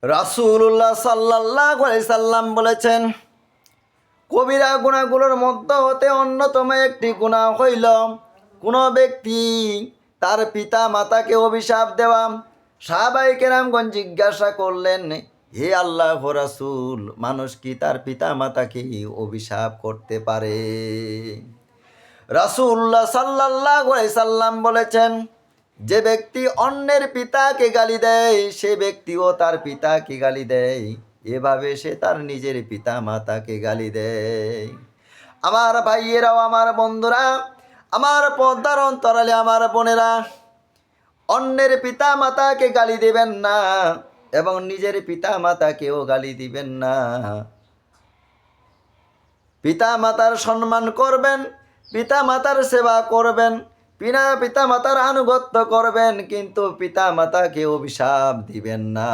রাসূলুল্লাহ সাল্লাল্লাহু আলাইহি সাল্লাম বলেছেন, কবিরা গুনাহগুলোর মধ্য হতে অন্যতম একটি গুনাহ হইল কোনো ব্যক্তি তার পিতা মাতাকে অভিশাপ দেওয়া। সাহাবায়ে কেরামগণ জিজ্ঞাসা করলেন, হে আল্লাহর রাসূল, মানুষ কি তার পিতা মাতাকে অভিশাপ করতে পারে? রাসূলুল্লাহ সাল্লাল্লাহু আলাইহি সাল্লাম বলেছেন, যে ব্যক্তি অন্যের পিতাকে গালি দেয় সে ব্যক্তিও তার পিতাকে গালি দেয়, এভাবে সে তার নিজের পিতা মাতাকে গালি দেয়। আমার ভাইয়েরাও, আমার বন্ধুরা, আমার পর্দার অন্তরালে আমার বোনেরা, অন্যের পিতা মাতাকে গালি দিবেন না এবং নিজের পিতা মাতাকেও গালি দিবেন না। পিতা মাতার সম্মান করবেন, পিতা মাতার সেবা করবেন, পিতা মাতার আনুগত্য করবেন, কিন্তু পিতা মাতাকে অভিশাপ দিবেন না।